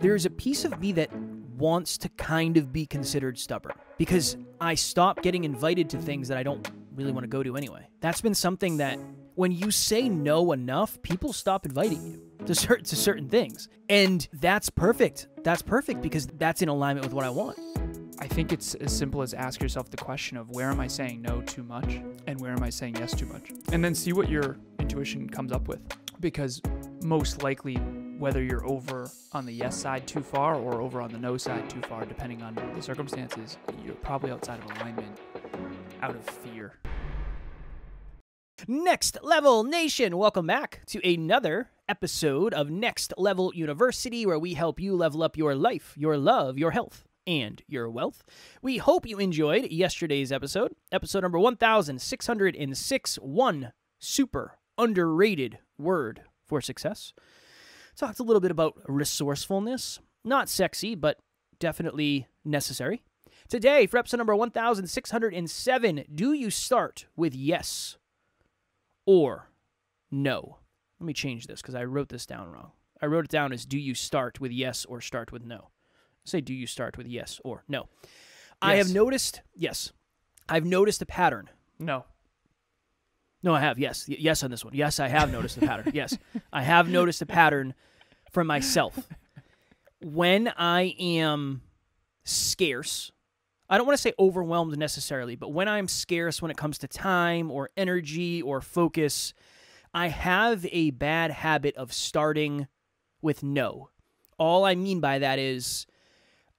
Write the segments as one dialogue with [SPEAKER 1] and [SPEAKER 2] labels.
[SPEAKER 1] there's a piece of me that wants to kind of be considered stubborn because I stop getting invited to things that I don't really want to go to anyway. That's been something that when you say no enough, people stop inviting you to certain things. And that's perfect. That's perfect because that's in alignment with what I want.
[SPEAKER 2] I think it's as simple as ask yourself the question of where am I saying no too much and where am I saying yes too much? And then see what your intuition comes up with. Because most likely, whether you're over on the yes side too far or over on the no side too far, depending on the circumstances, you're probably outside of alignment out of fear.
[SPEAKER 1] Next Level Nation, welcome back to another episode of Next Level University, where we help you level up your life, your love, your health, and your wealth. We hope you enjoyed yesterday's episode number 1606, one super underrated word for success. Talked a little bit about resourcefulness, not sexy, but definitely necessary. Today, for episode number 1607, do you start with yes or no? Let me change this because I wrote this down wrong. I wrote it down as do you start with yes or start with no? Say do you start with yes or no? Yes. I have noticed, yes. I've noticed a pattern.
[SPEAKER 2] No.
[SPEAKER 1] No, I have, yes. Yes on this one. Yes, I have noticed a pattern. Yes, I have noticed a pattern for myself. When I am scarce, I don't want to say overwhelmed necessarily, but when I'm scarce when it comes to time or energy or focus, I have a bad habit of starting with no. All I mean by that is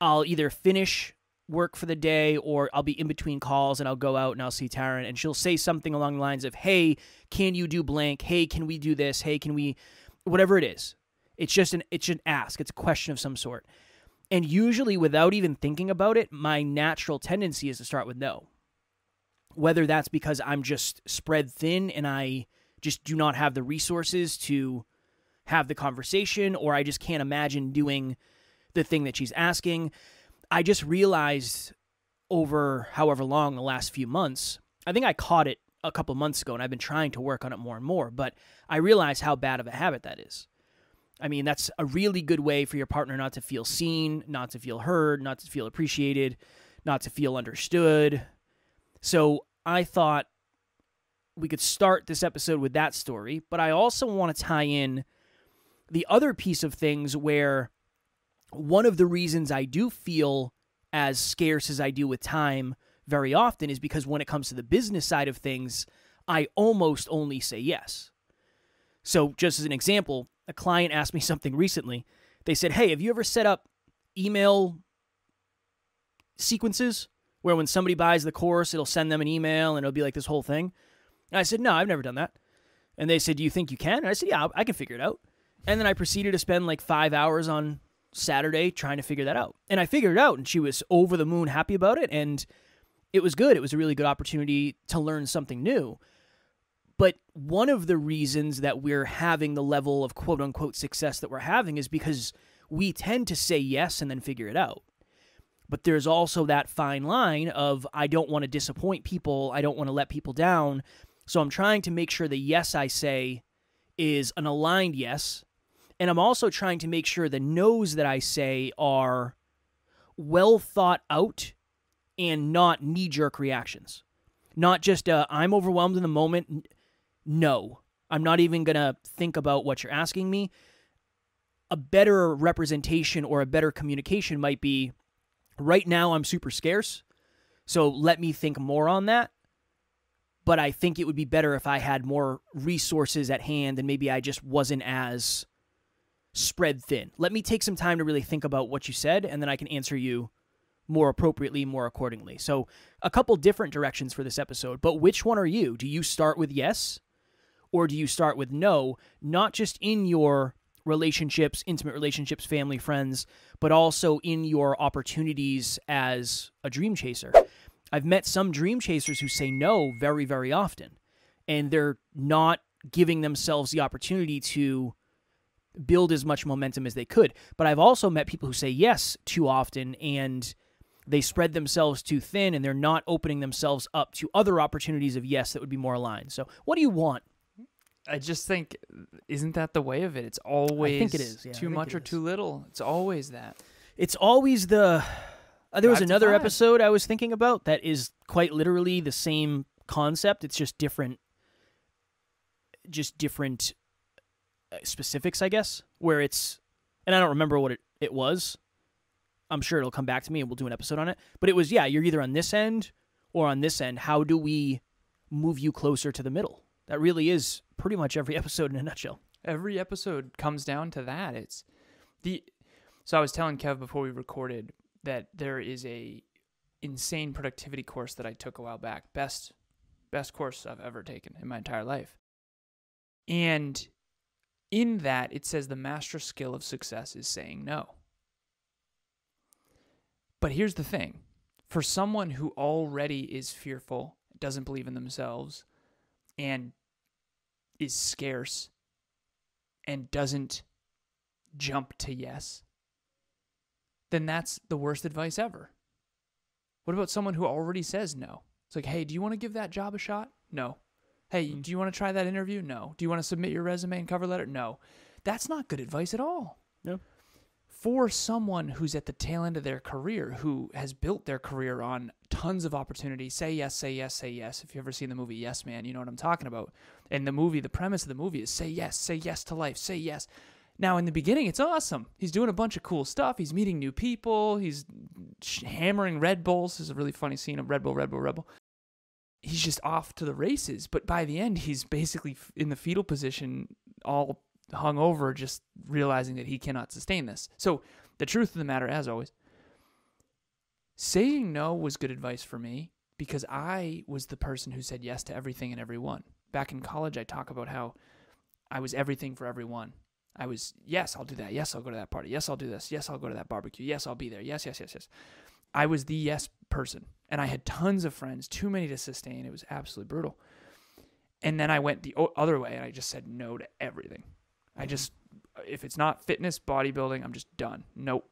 [SPEAKER 1] I'll either finish work for the day or I'll be in between calls and I'll go out and I'll see Taryn and she'll say something along the lines of, hey, can you do blank? Hey, can we do this? Hey, can we, whatever it is. It's just an ask. It's a question of some sort. And usually without even thinking about it, my natural tendency is to start with no. Whether that's because I'm just spread thin and I just do not have the resources to have the conversation, or I just can't imagine doing the thing that she's asking. I just realized over however long, the last few months, I think I caught it a couple months ago and I've been trying to work on it more and more, but I realized how bad of a habit that is. I mean, that's a really good way for your partner not to feel seen, not to feel heard, not to feel appreciated, not to feel understood. So I thought we could start this episode with that story, but I also want to tie in the other piece of things where one of the reasons I do feel as scarce as I do with time very often is because when it comes to the business side of things, I almost only say yes. So just as an example, a client asked me something recently. They said, hey, have you ever set up email sequences where when somebody buys the course, it'll send them an email and it'll be like this whole thing? And I said, no, I've never done that. And they said, do you think you can? And I said, yeah, I can figure it out. And then I proceeded to spend like 5 hours on Saturday trying to figure that out. And I figured it out, and she was over the moon happy about it, and it was good. It was a really good opportunity to learn something new. But one of the reasons that we're having the level of quote-unquote success that we're having is because we tend to say yes and then figure it out. But there's also that fine line of I don't want to disappoint people, I don't want to let people down, so I'm trying to make sure the yes I say is an aligned yes. And I'm also trying to make sure the no's that I say are well thought out and not knee-jerk reactions. Not just I'm overwhelmed in the moment. No, I'm not even going to think about what you're asking me. A better representation or a better communication might be, right now I'm super scarce, so let me think more on that. But I think it would be better if I had more resources at hand and maybe I just wasn't as spread thin. Let me take some time to really think about what you said, and then I can answer you more appropriately, more accordingly. So a couple different directions for this episode, but which one are you? Do you start with yes, or do you start with no, not just in your relationships, intimate relationships, family, friends, but also in your opportunities as a dream chaser? I've met some dream chasers who say no very, very often, and they're not giving themselves the opportunity to build as much momentum as they could. But I've also met people who say yes too often, and they spread themselves too thin, and they're not opening themselves up to other opportunities of yes that would be more aligned. So what do you want?
[SPEAKER 2] I just think, isn't that the way of it? It's always
[SPEAKER 1] I think it is. Yeah,
[SPEAKER 2] too much or too little. It's always that.
[SPEAKER 1] It's always the... there was
[SPEAKER 2] 5 to
[SPEAKER 1] another
[SPEAKER 2] 5.
[SPEAKER 1] episode I was thinking about that is quite literally the same concept. It's just different specifics, I guess, where it's... And I don't remember what it was. I'm sure it'll come back to me and we'll do an episode on it. But it was, yeah, you're either on this end or on this end. How do we move you closer to the middle? That really is pretty much every episode in a nutshell.
[SPEAKER 2] Every episode comes down to that. So I was telling Kev before we recorded that there is a insane productivity course that I took a while back. Best course I've ever taken in my entire life. And in that, it says the master skill of success is saying no. But here's the thing. For someone who already is fearful, doesn't believe in themselves, and is scarce, and doesn't jump to yes, then that's the worst advice ever. What about someone who already says no? It's like, hey, do you want to give that job a shot? No. Hey, do you want to try that interview? No. Do you want to submit your resume and cover letter? No. That's not good advice at all.
[SPEAKER 1] No.
[SPEAKER 2] For someone who's at the tail end of their career, who has built their career on tons of opportunity, say yes, say yes, say yes. If you've ever seen the movie Yes Man, you know what I'm talking about. And the premise of the movie is say yes to life, say yes. Now, in the beginning, it's awesome. He's doing a bunch of cool stuff. He's meeting new people. He's hammering Red Bulls. There's a really funny scene of Red Bull. He's just off to the races. But by the end, he's basically in the fetal position, all hung over, just realizing that he cannot sustain this. So the truth of the matter, as always, saying no was good advice for me because I was the person who said yes to everything and everyone. Back in college, I talk about how I was everything for everyone. I was, yes, I'll do that. Yes, I'll go to that party. Yes, I'll do this. Yes, I'll go to that barbecue. Yes, I'll be there. Yes. I was the yes person. And I had tons of friends, too many to sustain. It was absolutely brutal. And then I went the other way, and I just said no to everything. If it's not fitness, bodybuilding, I'm just done. Nope.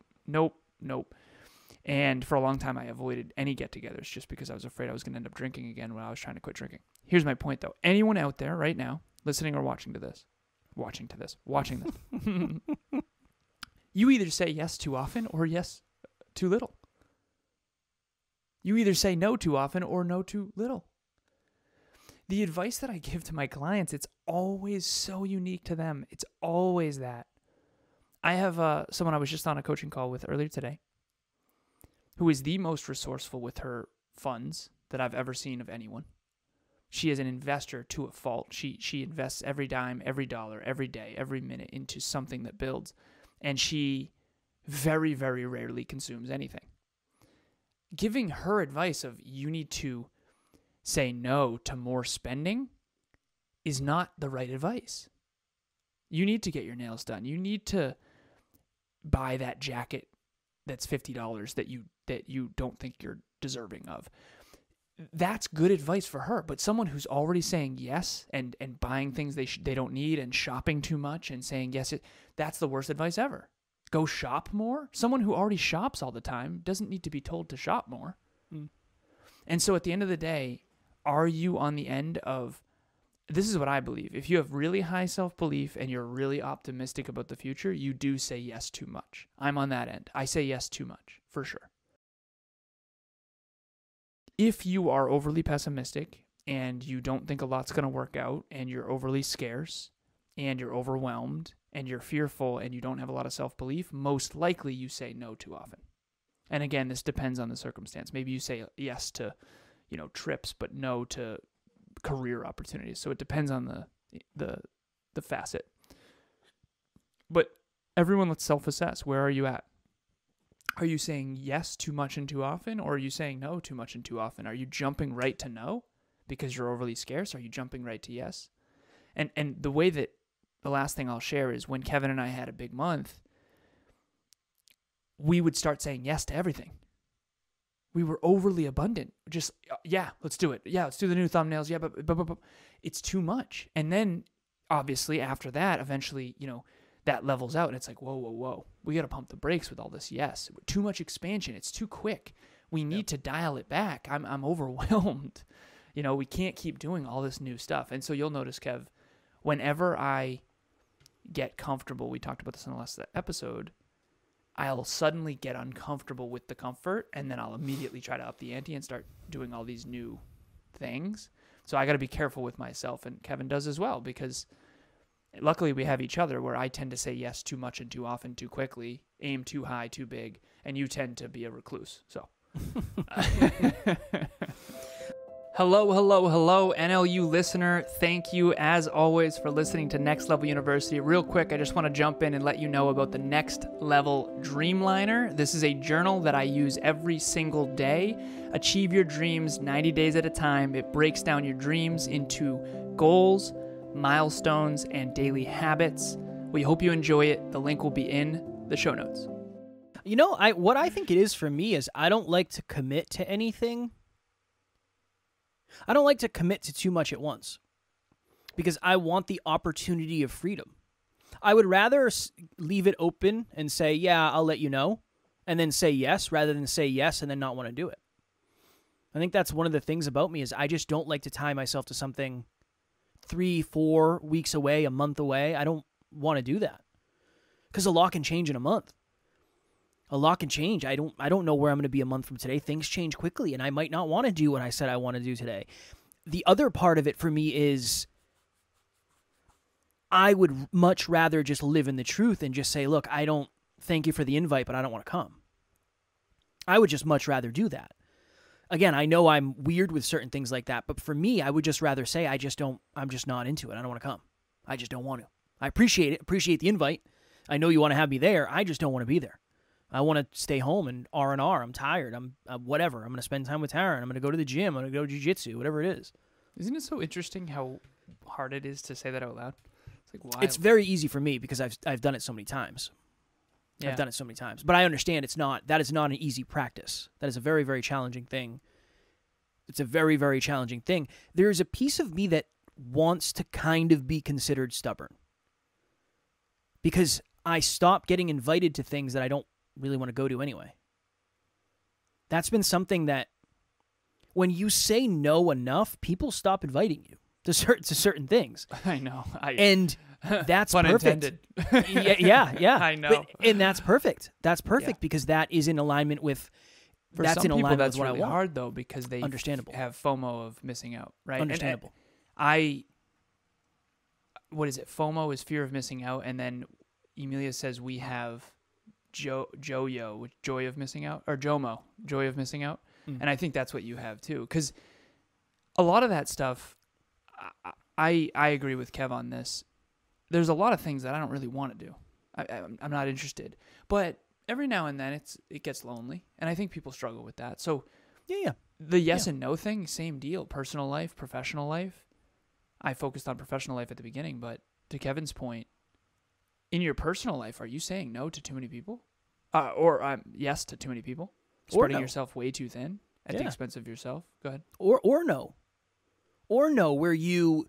[SPEAKER 2] And for a long time, I avoided any get-togethers just because I was afraid I was going to end up drinking again when I was trying to quit drinking. Here's my point, though. Anyone out there right now, listening or watching this, you either say yes too often or yes too little. You either say no too often or no too little. The advice that I give to my clients, it's always so unique to them. It's always that. I have someone I was just on a coaching call with earlier today who is the most resourceful with her funds that I've ever seen of anyone. She is an investor to a fault. She invests every dime, every dollar, every day, every minute into something that builds. And she very, very rarely consumes anything. Giving her advice of you need to say no to more spending is not the right advice. You need to get your nails done. You need to buy that jacket that's $50 that you don't think you're deserving of. That's good advice for her. But someone who's already saying yes and buying things they don't need and shopping too much and saying yes, that's the worst advice ever. Go shop more? Someone who already shops all the time doesn't need to be told to shop more. And so at the end of the day, are you on the end of, this is what I believe. If you have really high self-belief and you're really optimistic about the future, you do say yes too much. I'm on that end. I say yes too much, for sure. If you are overly pessimistic and you don't think a lot's going to work out and you're overly scarce and you're overwhelmed and you're fearful and you don't have a lot of self-belief, most likely you say no too often. And again, this depends on the circumstance. Maybe you say yes to, trips, but no to career opportunities. So it depends on the facet. But everyone, let's self-assess. Where are you at? Are you saying yes too much and too often, or are you saying no too much and too often? Are you jumping right to no because you're overly scarce? Are you jumping right to yes? And the way that, the last thing I'll share is when Kevin and I had a big month, we would start saying yes to everything. We were overly abundant. Just, yeah, let's do it. Yeah, let's do the new thumbnails. Yeah, but it's too much. And then, obviously, after that, eventually, that levels out. And it's like, whoa. We got to pump the brakes with all this yes. Too much expansion. It's too quick. We need to dial it back. I'm overwhelmed. We can't keep doing all this new stuff. And so you'll notice, Kev, whenever I get comfortable, we talked about this in the last episode, I'll suddenly get uncomfortable with the comfort, and then I'll immediately try to up the ante and start doing all these new things. So I got to be careful with myself, and Kevin does as well, because luckily we have each other, where I tend to say yes too much and too often, too quickly, aim too high, too big, and you tend to be a recluse. So Hello, NLU listener. Thank you, as always, for listening to Next Level University. Real quick, I just want to jump in and let you know about the Next Level Dreamliner. This is a journal that I use every single day. Achieve your dreams 90 days at a time. It breaks down your dreams into goals, milestones, and daily habits. We hope you enjoy it. The link will be in the show notes.
[SPEAKER 1] You know, what I think it is for me is I don't like to commit to anything. I don't like to commit to too much at once because I want the opportunity of freedom. I would rather leave it open and say, yeah, I'll let you know, and then say yes rather than say yes and then not want to do it. I think that's one of the things about me is I just don't like to tie myself to something 3-4 weeks away, a month away. I don't want to do that because a lot can change in a month. A lot can change. I don't know where I'm going to be a month from today. Things change quickly, and I might not want to do what I said I want to do today. The other part of it for me is I would much rather just live in the truth and just say, look, I don't thank you for the invite, but I don't want to come. I would just much rather do that. Again, I know I'm weird with certain things like that, but for me, I would just rather say I'm just not into it. I don't want to come. I just don't want to. I appreciate it. Appreciate the invite. I know you want to have me there. I just don't want to be there. I want to stay home and R&R. I'm tired. I'm whatever. I'm going to spend time with Taryn. I'm going to go to the gym. I'm going to go jiu-jitsu, whatever it is.
[SPEAKER 2] Isn't it so interesting how hard it is to say that out loud? It's like wild.
[SPEAKER 1] It's very easy for me because I've done it so many times.
[SPEAKER 2] Yeah.
[SPEAKER 1] I've done it so many times. But I understand that is not an easy practice. That is a very, very challenging thing. It's a very, very challenging thing. There's a piece of me that wants to kind of be considered stubborn because I stop getting invited to things that I don't really want to go to anyway. That's been something that when you say no enough, people stop inviting you to certain things.
[SPEAKER 2] I know.
[SPEAKER 1] And that's
[SPEAKER 2] pun
[SPEAKER 1] perfect.
[SPEAKER 2] intended.
[SPEAKER 1] yeah.
[SPEAKER 2] I know.
[SPEAKER 1] And that's perfect. That's perfect because that is in alignment with
[SPEAKER 2] For
[SPEAKER 1] that's
[SPEAKER 2] some
[SPEAKER 1] in
[SPEAKER 2] people,
[SPEAKER 1] alignment
[SPEAKER 2] that's
[SPEAKER 1] with what
[SPEAKER 2] really
[SPEAKER 1] I want.
[SPEAKER 2] hard though because they
[SPEAKER 1] Understandable.
[SPEAKER 2] have FOMO of missing out, right?
[SPEAKER 1] Understandable.
[SPEAKER 2] And what is it? FOMO is fear of missing out, and then Emilia says we have Joyo, which joy of missing out, or Jomo, joy of missing out. And I think that's what you have too, because a lot of that stuff, I agree with Kev on this. There's a lot of things that I don't really want to do. I'm not interested, but every now and then it gets lonely, and I think people struggle with that. So
[SPEAKER 1] Yeah.
[SPEAKER 2] the yes and no thing, same deal. Personal life, professional life. I focused on professional life at the beginning, but to Kevin's point, in your personal life, are you saying no to too many people? Or yes to too many people? Spreading yourself way too thin at the expense of yourself? Go ahead.
[SPEAKER 1] Or no. Or no, where you,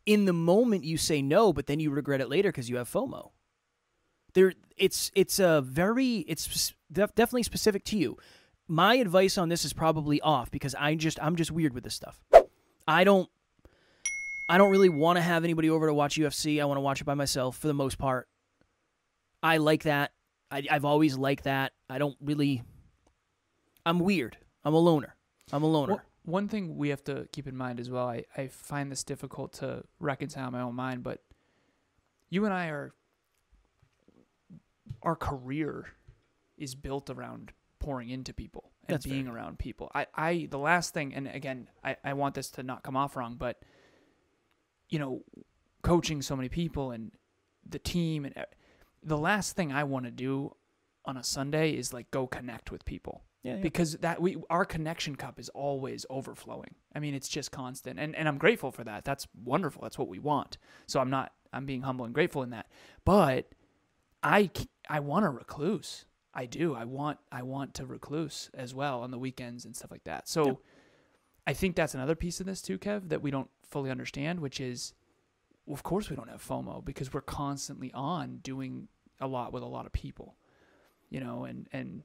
[SPEAKER 1] in the moment you say no, but then you regret it later because you have FOMO. It's definitely specific to you. My advice on this is probably off because I'm just weird with this stuff. I don't really want to have anybody over to watch UFC. I want to watch it by myself for the most part. I like that. I've always liked that. I'm weird. I'm a loner.
[SPEAKER 2] Well, one thing we have to keep in mind as well, I find this difficult to reconcile in my own mind, but you and I our career is built around pouring into people and
[SPEAKER 1] That's
[SPEAKER 2] being
[SPEAKER 1] fair.
[SPEAKER 2] around people. The last thing, and again, I want this to not come off wrong, but coaching so many people and the team, and the last thing I want to do on a Sunday is like go connect with people.
[SPEAKER 1] Yeah.
[SPEAKER 2] Because our connection cup is always overflowing. I mean, it's just constant. And I'm grateful for that. That's wonderful. That's what we want. So I'm being humble and grateful in that. But I want a recluse. I do. I want to recluse as well on the weekends and stuff like that. So I think that's another piece of this too, Kev, that we don't fully understand, which is, of course we don't have FOMO because we're constantly on doing a lot with a lot of people, and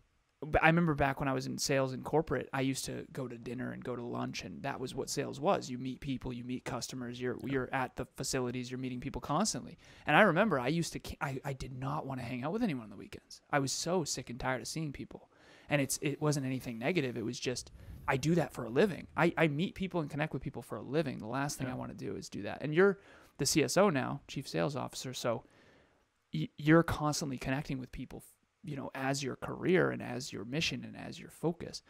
[SPEAKER 2] I remember back when I was in sales in corporate, I used to go to dinner and go to lunch, and that was what sales was. You meet people, you meet customers, you're at the facilities, you're meeting people constantly. And I remember I did not want to hang out with anyone on the weekends. I was so sick and tired of seeing people. And it wasn't anything negative. It was just, I do that for a living. I meet people and connect with people for a living. The last thing I want to do is do that. And you're the CSO now, Chief Sales Officer, so you're constantly connecting with people, as your career and as your mission and as your focus.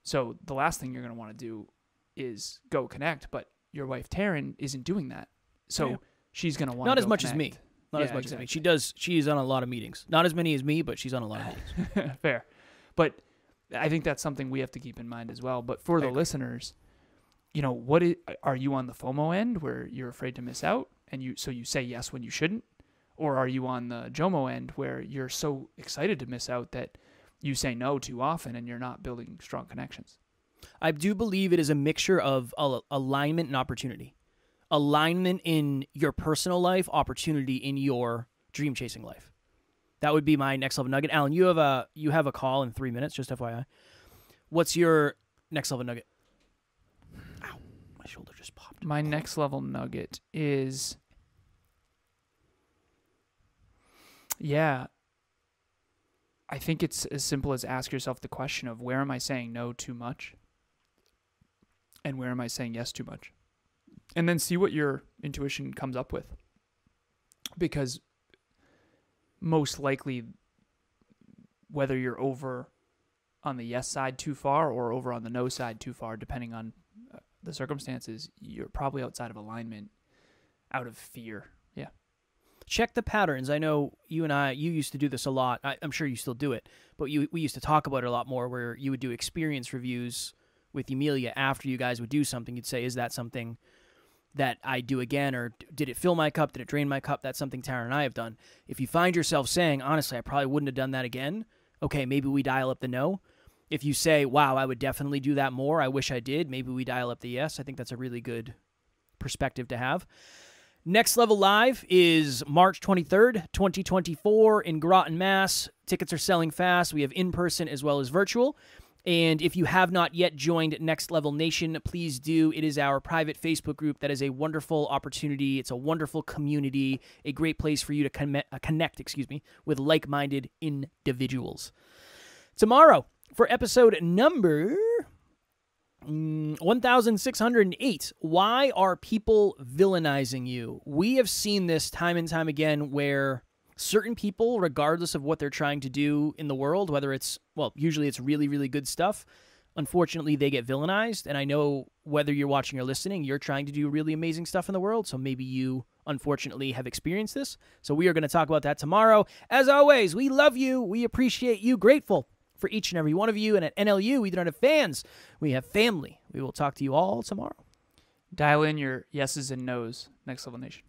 [SPEAKER 2] So the last thing you're going to want to do is go connect, but your wife Taryn isn't doing that. So she's going to want to
[SPEAKER 1] Not as
[SPEAKER 2] go
[SPEAKER 1] much
[SPEAKER 2] connect.
[SPEAKER 1] as me. Not as much
[SPEAKER 2] exactly.
[SPEAKER 1] as me. She's on a lot of meetings. Not as many as me, but she's on a lot of meetings.
[SPEAKER 2] Fair. But I think that's something we have to keep in mind as well. But for the listeners, are you on the FOMO end where you're afraid to miss out and you say yes when you shouldn't? Or are you on the Jomo end where you're so excited to miss out that you say no too often and you're not building strong connections?
[SPEAKER 1] I do believe it is a mixture of alignment and opportunity. Alignment in your personal life, opportunity in your dream chasing life. That would be my next level nugget. Alan, you have a call in 3 minutes, just FYI. What's your next level nugget? Ow, my shoulder just popped.
[SPEAKER 2] My next level nugget is, I think it's as simple as ask yourself the question of where am I saying no too much and where am I saying yes too much? And then see what your intuition comes up with. Because most likely, whether you're over on the yes side too far or over on the no side too far, depending on the circumstances, you're probably outside of alignment out of fear. Yeah.
[SPEAKER 1] Check the patterns. I know you used to do this a lot. I'm sure you still do it, but we used to talk about it a lot more where you would do experience reviews with Emilia after you guys would do something. You'd say, is that something that I do again, or did it fill my cup? Did it drain my cup? That's something Taryn and I have done. If you find yourself saying, honestly, I probably wouldn't have done that again, okay, maybe we dial up the no. If you say, wow, I would definitely do that more, I wish I did, maybe we dial up the yes. I think that's a really good perspective to have. Next Level Live is March 23rd, 2024 in Groton, Mass. Tickets are selling fast. We have in-person as well as virtual. And if you have not yet joined Next Level Nation, please do. It is our private Facebook group that is a wonderful opportunity. It's a wonderful community, a great place for you to connect with like-minded individuals. Tomorrow, for episode number 1608, why are people villainizing you? We have seen this time and time again where certain people, regardless of what they're trying to do in the world, whether it's, usually it's really, really good stuff, unfortunately they get villainized. And I know whether you're watching or listening, you're trying to do really amazing stuff in the world. So maybe you, unfortunately, have experienced this. So we are going to talk about that tomorrow. As always, we love you. We appreciate you. Grateful for each and every one of you. And at NLU, we do not have fans. We have family. We will talk to you all tomorrow.
[SPEAKER 2] Dial in your yeses and nos. Next Level Nation.